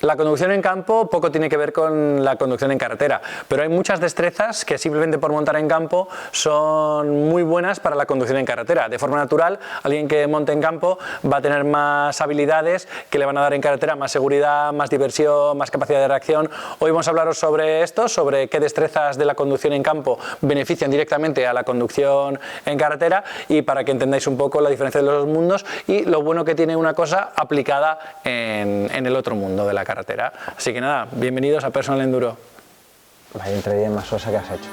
La conducción en campo poco tiene que ver con la conducción en carretera, pero hay muchas destrezas que simplemente por montar en campo son muy buenas para la conducción en carretera. De forma natural, alguien que monte en campo va a tener más habilidades que le van a dar en carretera, más seguridad, más diversión, más capacidad de reacción. Hoy vamos a hablaros sobre esto, sobre qué destrezas de la conducción en campo benefician directamente a la conducción en carretera, y para que entendáis un poco la diferencia de los mundos y lo bueno que tiene una cosa aplicada en el otro mundo de la carretera. Así que nada, bienvenidos a Personal Enduro. Vaya entrevista más sosa que has hecho.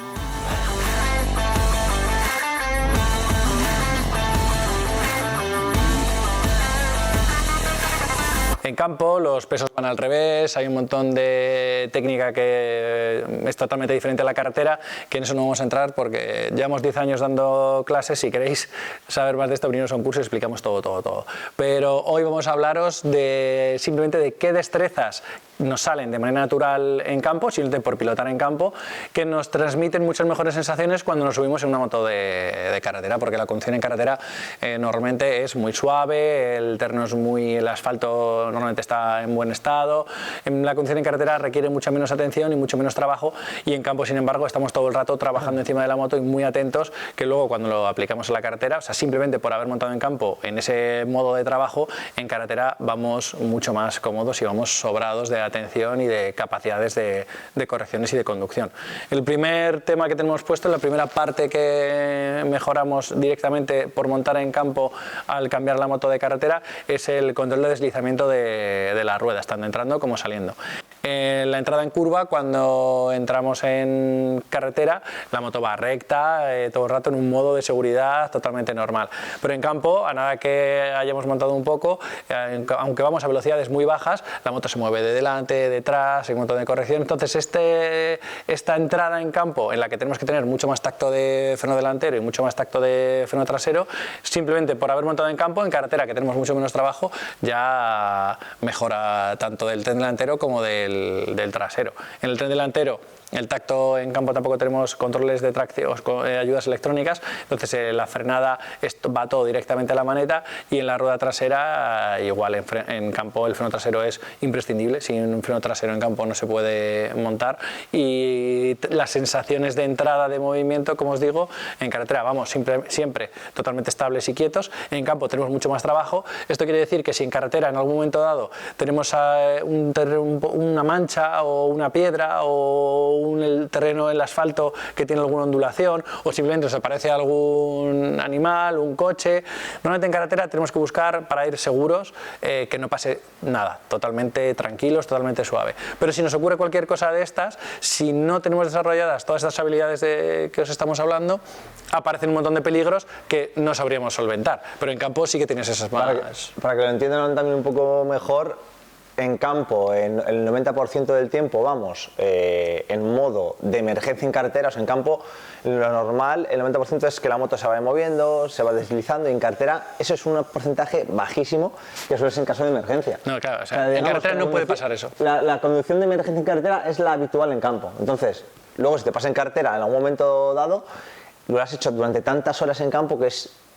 En campo los pesos van al revés, hay un montón de técnica que es totalmente diferente a la carretera, que en eso no vamos a entrar porque llevamos 10 años dando clases. Si queréis saber más de esto, veniros a un curso y explicamos todo. Pero hoy vamos a hablaros simplemente de qué destrezas nos salen de manera natural en campo, simplemente por pilotar en campo, que nos transmiten muchas mejores sensaciones cuando nos subimos en una moto de carretera, porque la conducción en carretera normalmente es muy suave, el terreno es el asfalto normalmente está en buen estado. La conducción en carretera requiere mucha menos atención y mucho menos trabajo, y en campo, sin embargo, estamos todo el rato trabajando encima de la moto y muy atentos, que luego cuando lo aplicamos a la carretera, o sea, simplemente por haber montado en campo en ese modo de trabajo, en carretera vamos mucho más cómodos y vamos sobrados de atención y de capacidades de correcciones y de conducción. El primer tema que tenemos puesto, la primera parte que mejoramos directamente por montar en campo al cambiar la moto de carretera, es el control de deslizamiento de las ruedas, tanto entrando como saliendo. La entrada en curva, cuando entramos en carretera, la moto va recta todo el rato en un modo de seguridad totalmente normal, pero en campo, a nada que hayamos montado un poco, aunque vamos a velocidades muy bajas, la moto se mueve de delante, detrás, hay un montón de corrección. Entonces esta entrada en campo, en la que tenemos que tener mucho más tacto de freno delantero y mucho más tacto de freno trasero, simplemente por haber montado en campo, en carretera, que tenemos mucho menos trabajo, ya mejora tanto del tren delantero como del trasero. En el tren delantero, el tacto en campo tampoco tenemos controles de tracción, ayudas electrónicas, entonces la frenada va todo directamente a la maneta, y en la rueda trasera igual, en campo el freno trasero es imprescindible, sin un freno trasero en campo no se puede montar, y las sensaciones de entrada de movimiento, como os digo, en carretera vamos siempre totalmente estables y quietos. En campo tenemos mucho más trabajo. Esto quiere decir que si en carretera en algún momento dado tenemos una mancha o una piedra o el terreno, el asfalto que tiene alguna ondulación, o simplemente os aparece algún animal, un coche, normalmente en carretera tenemos que buscar, para ir seguros, que no pase nada, totalmente tranquilos, totalmente suave. Pero si nos ocurre cualquier cosa de estas, si no tenemos desarrolladas todas estas habilidades que os estamos hablando, aparecen un montón de peligros que no sabríamos solventar, pero en campo sí que tienes esas más. Para que lo entiendan también un poco mejor, en campo, en el 90% del tiempo vamos en modo de emergencia en carretera. O sea, en campo lo normal, el 90% es que la moto se vaya moviendo, se va deslizando, y en carretera eso es un porcentaje bajísimo, que suele ser en caso de emergencia. No, claro, o sea, digamos, en carretera no puede pasar eso. La conducción de emergencia en carretera es la habitual en campo. Entonces, luego si te pasa en carretera en algún momento dado, lo has hecho durante tantas horas en campo que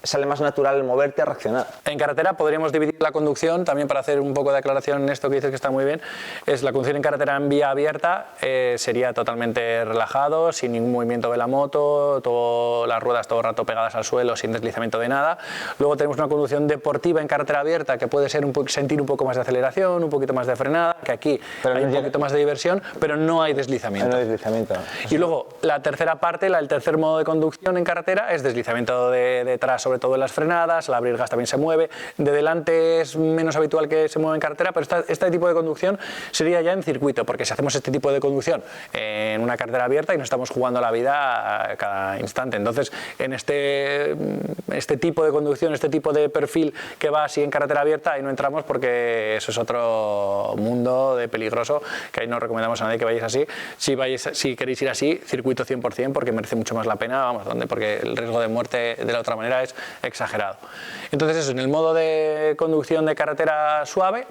sale más natural el moverte a reaccionar. En carretera podríamos dividir la conducción, también para hacer un poco de aclaración en esto que dices que está muy bien, es la conducción en carretera en vía abierta, sería totalmente relajado, sin ningún movimiento de la moto, las ruedas todo el rato pegadas al suelo, sin deslizamiento de nada. Luego tenemos una conducción deportiva en carretera abierta, que puede ser sentir un poco más de aceleración, un poquito más de frenada, que aquí hay un poquito más de diversión, pero no hay deslizamiento. No hay deslizamiento. Y luego la tercera parte, el tercer modo de conducción en carretera, es deslizamiento de detrás, sobre todo en las frenadas. Al abrir gas también se mueve, de delante es menos habitual que se mueva en carretera, pero este tipo de conducción sería ya en circuito, porque si hacemos este tipo de conducción en una carretera abierta y nos estamos jugando la vida a cada instante, entonces en este tipo de conducción, este tipo de perfil que va así en carretera abierta, ahí no entramos, porque eso es otro mundo de peligroso, que ahí no recomendamos a nadie que vayáis así. Si queréis ir así, circuito 100%, porque merece mucho más la pena, vamos, porque el riesgo de muerte de la otra manera es exagerado. Entonces eso, en el modo de conducción de carretera suave,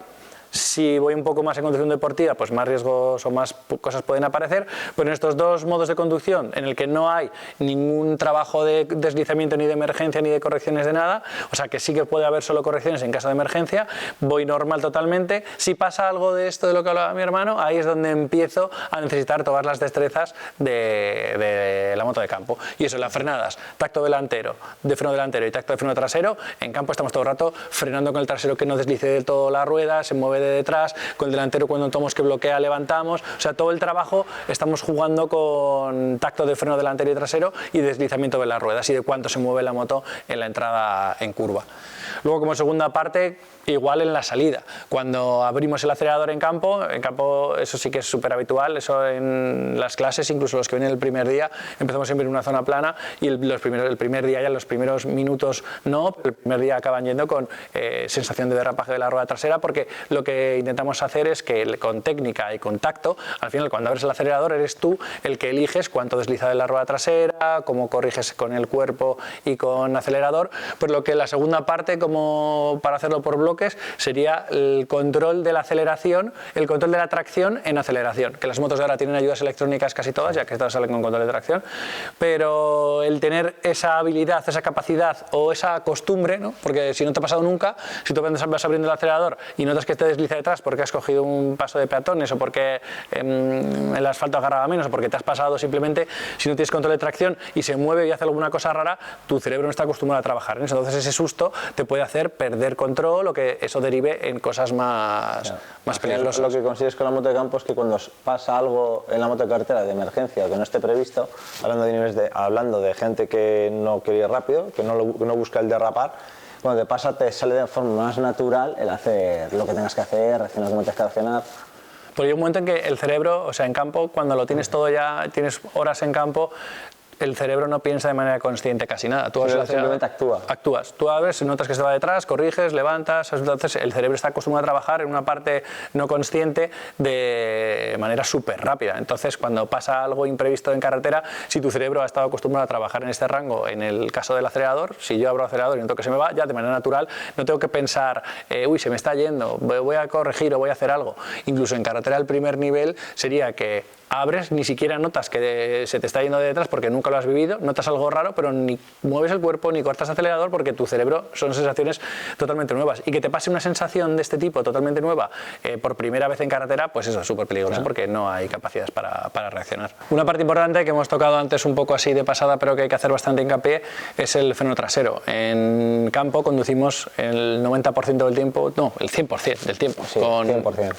Si voy un poco más en conducción deportiva, pues más riesgos o más cosas pueden aparecer, pero en estos dos modos de conducción, en el que no hay ningún trabajo de deslizamiento ni de emergencia ni de correcciones de nada, o sea que sí que puede haber solo correcciones en caso de emergencia, voy normal totalmente. Si pasa algo de esto de lo que hablaba mi hermano, ahí es donde empiezo a necesitar todas las destrezas de la moto de campo. Y eso, las frenadas, tacto delantero, de freno delantero y tacto de freno trasero, en campo estamos todo el rato frenando con el trasero que no deslice del todo la rueda, se mueve de detrás, con el delantero cuando tomamos que bloquea levantamos, o sea, todo el trabajo estamos jugando con tacto de freno delantero y trasero y deslizamiento de las ruedas y de cuánto se mueve la moto en la entrada en curva. Luego, como segunda parte, igual en la salida. Cuando abrimos el acelerador en campo eso sí que es súper habitual, eso en las clases, incluso los que vienen el primer día, empezamos siempre en una zona plana y el primer día, ya los primeros minutos no, pero el primer día acaban yendo con sensación de derrapaje de la rueda trasera, porque lo que intentamos hacer es que con técnica y con tacto, al final cuando abres el acelerador eres tú el que eliges cuánto desliza de la rueda trasera, cómo corriges con el cuerpo y con acelerador, pues lo que la segunda parte, como para hacerlo por bloques, sería el control de la aceleración, el control de la tracción en aceleración, que las motos de ahora tienen ayudas electrónicas casi todas, ya que todas salen con control de tracción, pero el tener esa habilidad, esa capacidad o esa costumbre, ¿no? Porque si no te ha pasado nunca, si tú vas abriendo el acelerador y notas que te desliza detrás porque has cogido un paso de peatones o porque el asfalto agarraba menos o porque te has pasado simplemente, si no tienes control de tracción y se mueve y hace alguna cosa rara, tu cerebro no está acostumbrado a trabajar en eso, entonces ese susto te puede hacer perder control o que eso derive en cosas más peligrosas. Lo que consigues con la moto de campo es que cuando pasa algo en la moto de carretera de emergencia que no esté previsto, hablando de gente que no quiere ir rápido, que no busca el derrapar, cuando te pasa te sale de forma más natural el hacer lo que tengas que hacer, reaccionar como tengas que reaccionar. Porque hay un momento en que el cerebro, o sea, en campo, cuando lo tienes todo ya, tienes horas en campo, el cerebro no piensa de manera consciente casi nada. Tú simplemente actúas. Tú abres, notas que se va detrás, corriges, levantas, entonces el cerebro está acostumbrado a trabajar en una parte no consciente de manera súper rápida. Entonces, cuando pasa algo imprevisto en carretera, si tu cerebro ha estado acostumbrado a trabajar en este rango, en el caso del acelerador, si yo abro el acelerador y noto que se me va, ya de manera natural no tengo que pensar, uy, se me está yendo, voy a corregir o voy a hacer algo. Incluso en carretera el primer nivel sería que abres, ni siquiera notas que se te está yendo de detrás porque nunca lo has vivido, notas algo raro, pero ni mueves el cuerpo ni cortas acelerador porque tu cerebro son sensaciones totalmente nuevas. Y que te pase una sensación de este tipo totalmente nueva por primera vez en carretera, pues eso es súper peligroso, claro, porque no hay capacidades para reaccionar. Una parte importante que hemos tocado antes un poco así de pasada, pero que hay que hacer bastante hincapié, es el freno trasero. En campo conducimos el 90% del tiempo, no, el 100% del tiempo, sí,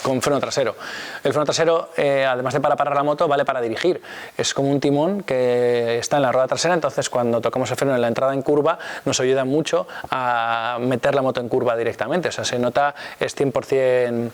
con freno trasero. El freno trasero, además de para parar la moto, vale para dirigir. Es como un timón que está en la rueda trasera, entonces cuando tocamos el freno en la entrada en curva nos ayuda mucho a meter la moto en curva directamente, o sea, se nota, es 100%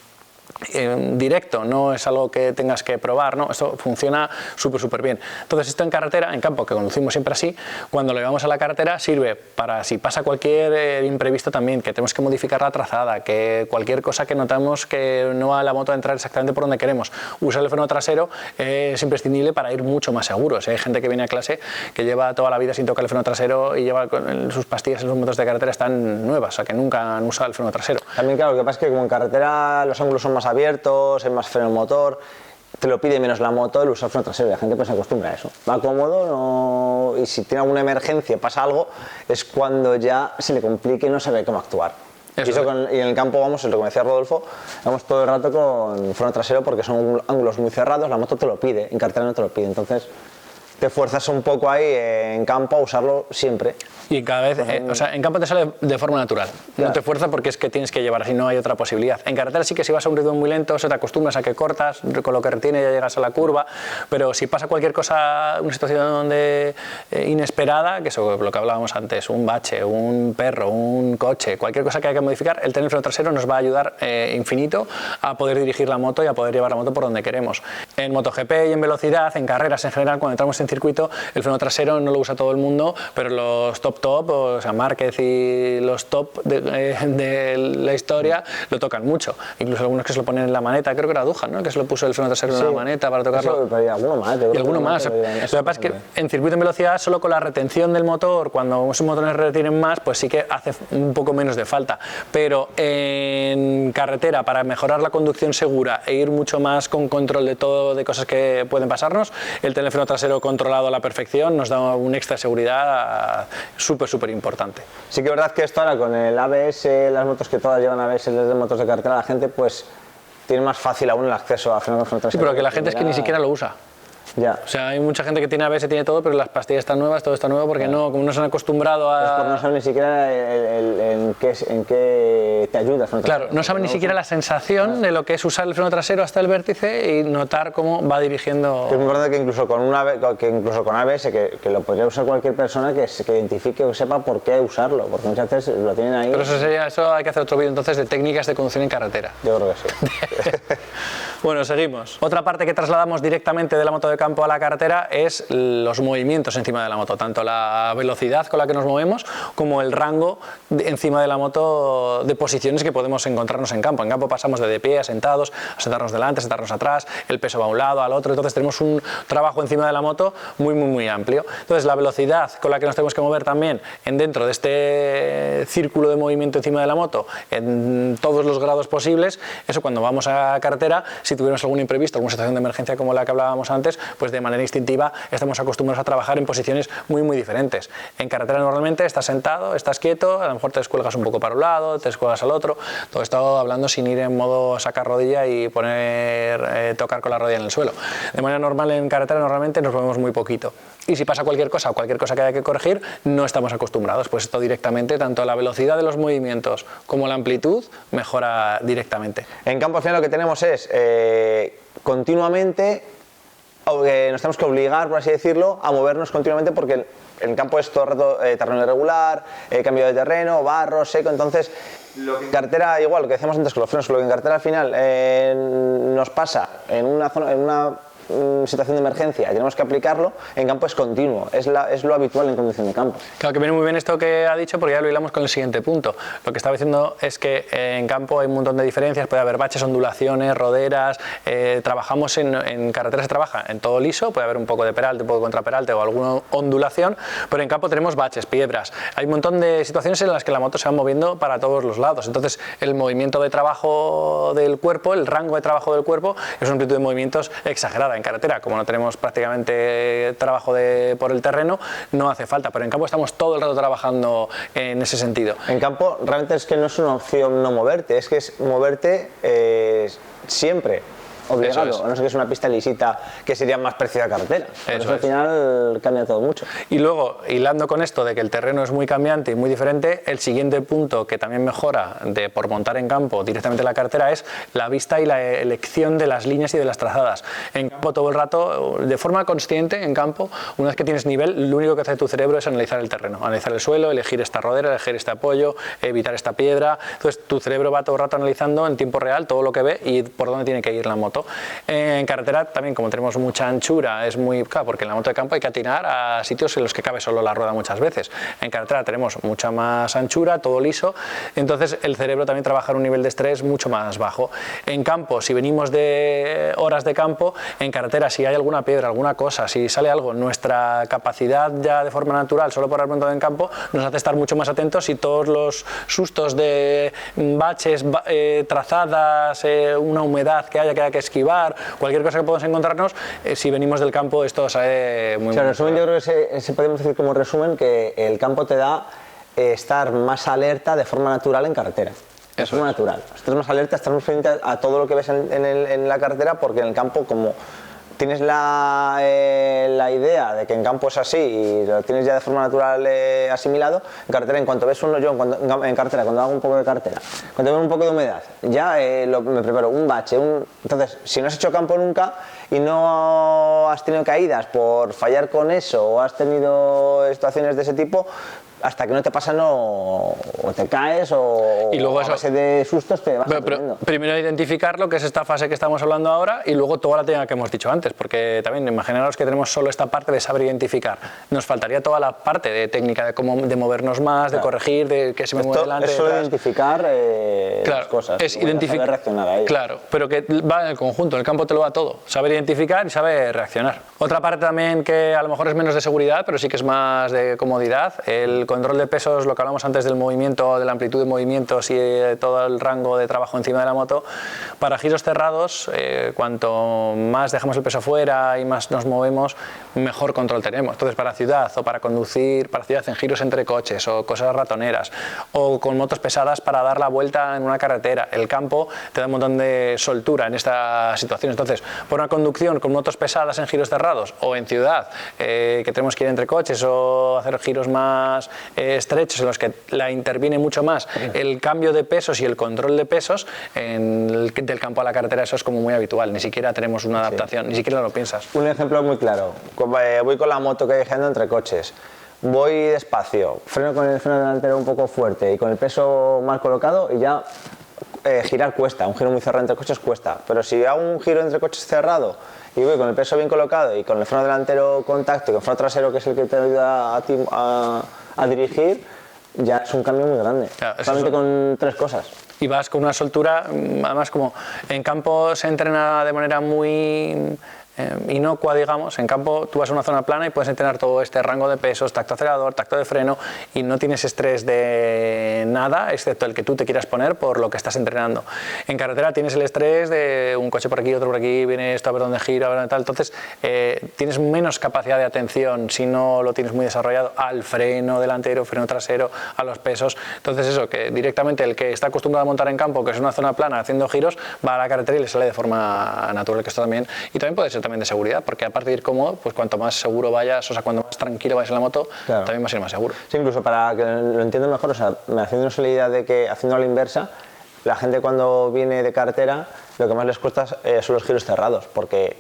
directo, no es algo que tengas que probar, ¿no? Esto funciona súper bien. Entonces esto en carretera, en campo, que conducimos siempre así, cuando lo llevamos a la carretera sirve para si pasa cualquier imprevisto también, que tenemos que modificar la trazada, que cualquier cosa que notamos que no va la moto a entrar exactamente por donde queremos. Usar el freno trasero es imprescindible para ir mucho más seguros. Hay gente que viene a clase que lleva toda la vida sin tocar el freno trasero y lleva sus pastillas en sus motos de carretera están nuevas, o sea que nunca han usado el freno trasero. También claro, lo que pasa es que como en carretera los ángulos son más abiertos, hay más freno motor, te lo pide menos la moto el usar freno trasero y la gente pues se acostumbra a eso. Va cómodo y si tiene alguna emergencia, pasa algo, es cuando ya se le complica y no sabe cómo actuar. Y en el campo vamos, lo que me decía Rodolfo, vamos todo el rato con freno trasero porque son ángulos muy cerrados, la moto te lo pide, en carretera no te lo pide, entonces te fuerzas un poco ahí en campo a usarlo siempre. Y cada vez, o sea, en campo te sale de forma natural, claro. No te fuerza porque es que tienes que llevar, así no hay otra posibilidad. En carretera sí que si vas a un ritmo muy lento, se te acostumbras a que cortas, con lo que retiene ya llegas a la curva, pero si pasa cualquier cosa, una situación inesperada, que eso lo que hablábamos antes, un bache, un perro, un coche, cualquier cosa que haya que modificar, el tener freno trasero nos va a ayudar infinito a poder dirigir la moto y a poder llevar la moto por donde queremos. En MotoGP y en velocidad, en carreras en general, cuando entramos en circuito, el freno trasero no lo usa todo el mundo, pero los top, o sea, Márquez y los top de la historia lo tocan mucho. Incluso algunos que se lo ponen en la maneta, creo que era Duhan, ¿no?, que se lo puso el freno trasero en la maneta para tocarlo. Pero hay alguno más. Y alguno más. Lo que pasa es que en circuito en velocidad, solo con la retención del motor, cuando esos motores retienen más, pues sí que hace un poco menos de falta. Pero en carretera, para mejorar la conducción segura e ir mucho más con control de todo, de cosas que pueden pasarnos, el tener el freno trasero controlado a la perfección nos da una extra seguridad súper importante. Sí que es verdad que esto ahora con el ABS, las motos que todas llevan ABS desde motos de carretera, la gente pues tiene más fácil aún el acceso a freno trasero. Sí, pero que la gente es que ni siquiera lo usa. Ya. O sea, hay mucha gente que tiene ABS, tiene todo, pero las pastillas están nuevas, todo está nuevo, porque no, como no se han acostumbrado a... Es porque no saben ni siquiera en qué te ayuda el freno trasero. Claro, no saben ni siquiera la sensación de lo que es usar el freno trasero hasta el vértice y notar cómo va dirigiendo... Es muy importante que incluso con ABS, que lo podría usar cualquier persona que identifique o sepa por qué usarlo, porque muchas veces lo tienen ahí... Pero eso hay que hacer otro vídeo entonces de técnicas de conducción en carretera. Yo creo que sí. Bueno, seguimos. Otra parte que trasladamos directamente de la moto de campo a la carretera es los movimientos encima de la moto, tanto la velocidad con la que nos movemos como el rango encima de la moto de posiciones que podemos encontrarnos en campo. En campo pasamos de pie a sentados, a sentarnos delante, a sentarnos atrás, el peso va a un lado, al otro, entonces tenemos un trabajo encima de la moto muy amplio. Entonces la velocidad con la que nos tenemos que mover también dentro de este círculo de movimiento encima de la moto, en todos los grados posibles, eso cuando vamos a carretera, si tuviéramos algún imprevisto, alguna situación de emergencia como la que hablábamos antes, pues de manera instintiva estamos acostumbrados a trabajar en posiciones muy diferentes. En carretera normalmente estás sentado, estás quieto, a lo mejor te descuelgas un poco para un lado, te descuelgas al otro, todo esto hablando sin ir en modo sacar rodilla y tocar con la rodilla en el suelo. De manera normal en carretera normalmente nos movemos muy poquito. Y si pasa cualquier cosa que haya que corregir, no estamos acostumbrados, pues esto directamente, tanto la velocidad de los movimientos como la amplitud, mejora directamente. En campo al final lo que tenemos es continuamente, nos tenemos que obligar, por así decirlo, a movernos continuamente porque el campo es todo el rato terreno irregular, cambio de terreno, barro, seco, entonces lo que en carretera, igual, lo que decíamos antes con los frenos, lo que en carretera al final nos pasa en una situación de emergencia y tenemos que aplicarlo, en campo es continuo, es lo habitual en conducción de campo. Claro, que viene muy bien esto que ha dicho porque ya lo hilamos con el siguiente punto. Lo que estaba diciendo es que en campo hay un montón de diferencias, puede haber baches, ondulaciones, roderas, trabajamos en carretera, se trabaja en todo liso, puede haber un poco de peralte, un poco de contraperalte o alguna ondulación, pero en campo tenemos baches, piedras, hay un montón de situaciones en las que la moto se va moviendo para todos los lados, entonces el movimiento de trabajo del cuerpo, el rango de trabajo del cuerpo es una amplitud de movimientos exagerada. En carretera, como no tenemos prácticamente trabajo por el terreno, no hace falta, pero en campo estamos todo el rato trabajando en ese sentido. En campo realmente es que no es una opción no moverte, es que es moverte siempre, obligado, a no ser que es una pista lisita que sería más parecida a carretera. Eso al final cambia todo mucho. Y luego, hilando con esto de que el terreno es muy cambiante y muy diferente, el siguiente punto que también mejora por montar en campo directamente la carretera es la vista y la elección de las líneas y de las trazadas. En campo todo el rato, de forma consciente, en campo, una vez que tienes nivel, lo único que hace tu cerebro es analizar el terreno, analizar el suelo, elegir esta rodera, elegir este apoyo, evitar esta piedra. Entonces tu cerebro va todo el rato analizando en tiempo real todo lo que ve y por dónde tiene que ir la moto. En carretera también, como tenemos mucha anchura, es muy claro, porque en la moto de campo hay que atinar a sitios en los que cabe solo la rueda muchas veces. En carretera tenemos mucha más anchura, todo liso, entonces el cerebro también trabaja en un nivel de estrés mucho más bajo. En campo, si venimos de horas de campo, en carretera si hay alguna piedra, alguna cosa, si sale algo, nuestra capacidad ya de forma natural, solo por haber montado en campo, nos hace estar mucho más atentos y todos los sustos de baches, trazadas, una humedad que haya que esquivar, cualquier cosa que podamos encontrarnos, si venimos del campo esto sale muy bien. Resumen, yo creo que se podemos decir como resumen que el campo te da estar más alerta de forma natural en carretera. De forma natural. Estás más alerta, estás más frente a todo lo que ves en la carretera, porque en el campo, como tienes la idea de que en campo es así y lo tienes ya de forma natural asimilado, en carretera, en cuanto ves en carretera, cuando hago un poco de carretera, cuando veo un poco de humedad, ya me preparo un bache, entonces si no has hecho campo nunca y no has tenido caídas por fallar con eso o has tenido situaciones de ese tipo, hasta que no te pasa o te caes o y luego a base de sustos te vas aprendiendo. Primero identificar lo que es esta fase que estamos hablando ahora y luego toda la técnica que hemos dicho antes, porque también imaginaros que tenemos solo esta parte de saber identificar. Nos faltaría toda la parte de técnica de cómo de movernos más, de corregir, de que se me mueve delante. Es solo identificar las cosas. Es identificar, saber reaccionar a ellas. Claro, pero que va en el conjunto, en el campo te lo da todo. Saber identificar y saber reaccionar. Otra parte también que a lo mejor es menos de seguridad, pero sí que es más de comodidad, el control de pesos, lo que hablamos antes del movimiento, de la amplitud de movimientos y de todo el rango de trabajo encima de la moto. Para giros cerrados, cuanto más dejamos el peso fuera y más nos movemos, mejor control tenemos. Entonces, para ciudad o para conducir, para ciudad en giros entre coches o cosas ratoneras, o con motos pesadas para dar la vuelta en una carretera, el campo te da un montón de soltura en esta situación. Entonces, por una conducción con motos pesadas en giros cerrados o en ciudad, que tenemos que ir entre coches o hacer giros más estrechos en los que la interviene mucho más el cambio de pesos y el control de pesos del campo a la carretera, eso es como muy habitual, ni siquiera tenemos una adaptación, ni siquiera lo piensas. Un ejemplo muy claro, voy con la moto callejeando entre coches, voy despacio, freno con el freno delantero un poco fuerte y con el peso mal colocado y ya girar cuesta, un giro muy cerrado entre coches cuesta, pero si hago un giro entre coches cerrado y voy con el peso bien colocado y con el freno delantero contacto y con el freno trasero, que es el que te ayuda a ti a dirigir, ya es un cambio muy grande, claro, solamente con 3 cosas. Y vas con una soltura, además como en campo se entrena de manera muy inocua, digamos. En campo tú vas a una zona plana y puedes entrenar todo este rango de pesos, tacto acelerador, tacto de freno, y no tienes estrés de nada, excepto el que tú te quieras poner por lo que estás entrenando. En carretera tienes el estrés de un coche por aquí, otro por aquí, viene esto, a ver dónde gira, a ver dónde tal. Entonces tienes menos capacidad de atención si no lo tienes muy desarrollado al freno delantero, freno trasero, a los pesos. Entonces eso, que directamente el que está acostumbrado a montar en campo, que es una zona plana haciendo giros, va a la carretera y le sale de forma natural, que esto también, y también puede ser también de seguridad, porque aparte de ir cómodo, pues cuanto más seguro vayas, o sea, cuanto más tranquilo vayas en la moto, claro, también vas a ir más seguro. Sí, incluso para que lo entiendan mejor, o sea, me haciendo una idea de que haciendo a la inversa, la gente cuando viene de carretera, lo que más les cuesta son los giros cerrados, porque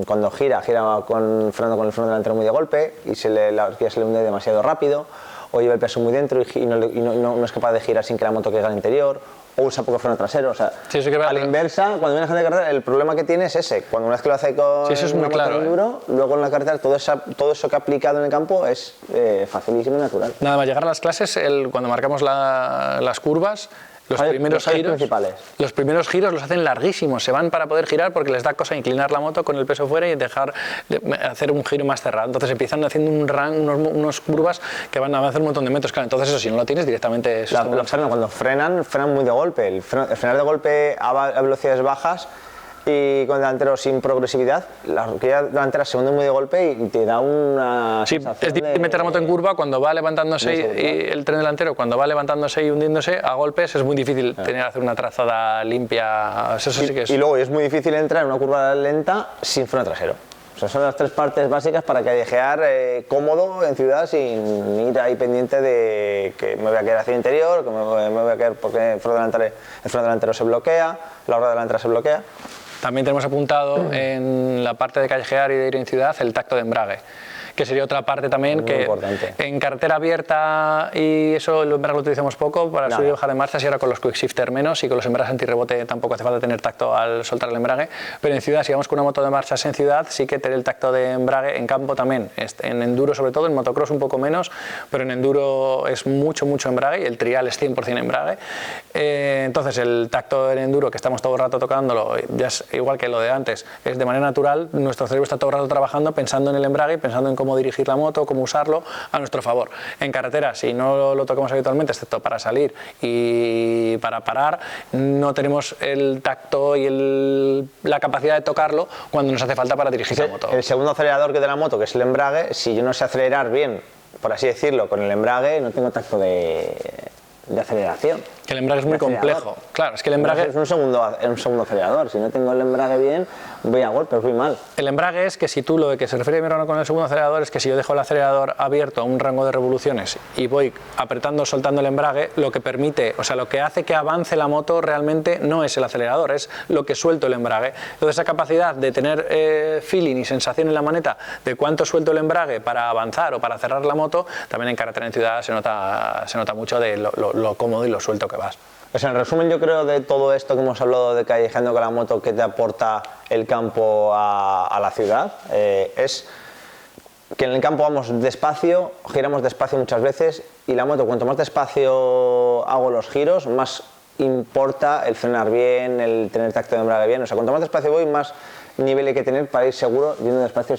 cuando gira con el freno delantero muy de golpe y la horquilla se le hunde demasiado rápido, o lleva el peso muy dentro y no es capaz de girar sin que la moto caiga al interior, o usa poco freno trasero, o sea, sí, a la inversa, cuando viene gente de carretera, el problema que tiene es ese, cuando una vez que lo hace con eso es muy claro, enduro, luego en la carretera todo eso que ha aplicado en el campo es facilísimo y natural. Nada más llegar a las clases, cuando marcamos las curvas, los primeros giros los hacen larguísimos, se van para poder girar porque les da cosa inclinar la moto con el peso fuera y dejar de hacer un giro más cerrado. Entonces empiezan haciendo unos curvas que van a hacer un montón de metros. Claro, entonces eso, si no lo tienes directamente... Cuando frenan muy de golpe. El frenar de golpe a velocidades bajas y con el delantero sin progresividad, la horquilla delantera se hunde muy de golpe y te da una sensación es difícil meter la moto en curva cuando va levantándose y el tren delantero cuando va levantándose y hundiéndose a golpes, es muy difícil hacer una trazada limpia. Eso sí que es. Y luego es muy difícil entrar en una curva lenta sin freno trasero. O sea, son las 3 partes básicas para callejear cómodo en ciudad sin ir ahí pendiente de que me voy a quedar hacia el interior, que me voy a quedar porque el freno delantero se bloquea, la rueda delantera se bloquea. También tenemos apuntado en la parte de callejear y de ir en ciudad el tacto de embrague, que sería otra parte también muy importante. En carretera abierta y eso el embrague lo utilizamos poco para subir y bajar de marchas, y ahora con los quick shifter menos, y con los embragues antirrebote tampoco hace falta tener tacto al soltar el embrague, pero en ciudad, si vamos con una moto de marchas en ciudad, sí que tener el tacto de embrague. En campo también, en enduro sobre todo, en motocross un poco menos, pero en enduro es mucho embrague, y el trial es 100% embrague. Entonces el tacto en enduro, que estamos todo el rato tocándolo, ya es igual que lo de antes, es de manera natural, nuestro cerebro está todo el rato trabajando pensando en el embrague y pensando en cómo dirigir la moto, cómo usarlo a nuestro favor. En carretera, si no lo tocamos habitualmente, excepto para salir y para parar, no tenemos el tacto y la capacidad de tocarlo cuando nos hace falta para dirigir la moto. El segundo acelerador que de la moto, que es el embrague, si yo no sé acelerar bien, por así decirlo, con el embrague, no tengo tacto de aceleración. Que el embrague es muy complejo. Claro, es que el embrague... Es un segundo acelerador. Si no tengo el embrague bien, voy a golpes, voy mal. El embrague es que si tú, lo de que se refiere mi hermano con el segundo acelerador, es que si yo dejo el acelerador abierto a un rango de revoluciones y voy apretando, soltando el embrague, lo que permite, o sea, lo que hace que avance la moto realmente no es el acelerador, es lo que suelto el embrague. Entonces esa capacidad de tener feeling y sensación en la maneta de cuánto suelto el embrague para avanzar o para cerrar la moto, también en carretera en ciudad se nota mucho de lo cómodo y lo suelto que vas. Pues en resumen, yo creo de todo esto que hemos hablado de callejeando con la moto, que te aporta el campo a la ciudad, es que en el campo vamos despacio, giramos despacio muchas veces, y la moto, cuanto más despacio hago los giros, más importa el frenar bien, el tener tacto de embrague bien. O sea, cuanto más despacio voy, más nivel hay que tener para ir seguro, yendo despacio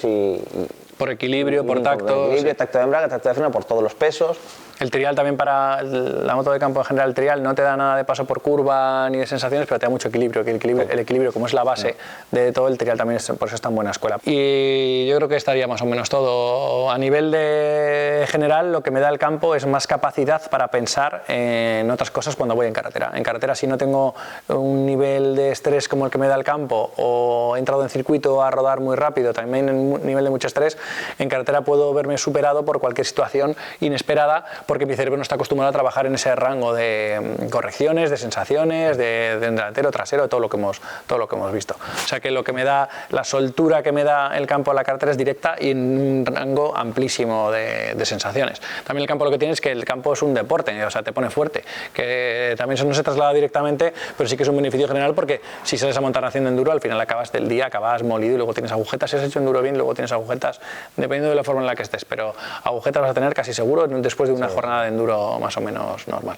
por equilibrio, por tacto. Por equilibrio, sí. Tacto de embrague, tacto de freno, por todos los pesos. El trial también para la moto de campo en general, el trial no te da nada de paso por curva ni de sensaciones, pero te da mucho equilibrio, que el equilibrio como es la base de todo, el trial también por eso está en buena escuela. Y yo creo que estaría más o menos todo. A nivel de general, lo que me da el campo es más capacidad para pensar en otras cosas cuando voy en carretera. En carretera, si no tengo un nivel de estrés como el que me da el campo, o he entrado en circuito a rodar muy rápido, también en un nivel de mucho estrés, en carretera puedo verme superado por cualquier situación inesperada, porque mi cerebro no está acostumbrado a trabajar en ese rango de correcciones, de sensaciones, de delantero, trasero, todo lo que hemos visto. O sea que lo que me da, la soltura que me da el campo a la carretera es directa y en un rango amplísimo de sensaciones. También el campo lo que tiene es que el campo es un deporte, o sea, te pone fuerte, que también eso no se traslada directamente, pero sí que es un beneficio general, porque si sales a montar haciendo enduro, al final acabas del día, acabas molido y luego tienes agujetas. Si has hecho enduro bien, luego tienes agujetas, dependiendo de la forma en la que estés, pero agujetas vas a tener casi seguro después de una jornada de enduro más o menos normal.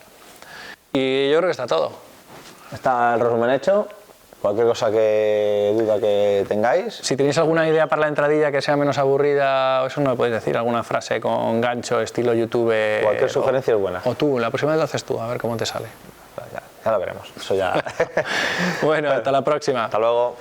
Y yo creo que está todo. Está el resumen hecho. Cualquier duda que tengáis. Si tenéis alguna idea para la entradilla que sea menos aburrida, eso no lo podéis decir, alguna frase con gancho, estilo YouTube. Cualquier sugerencia es buena. O tú, la próxima vez lo haces tú, a ver cómo te sale. Ya lo veremos. Eso ya. Bueno, hasta la próxima. Hasta luego.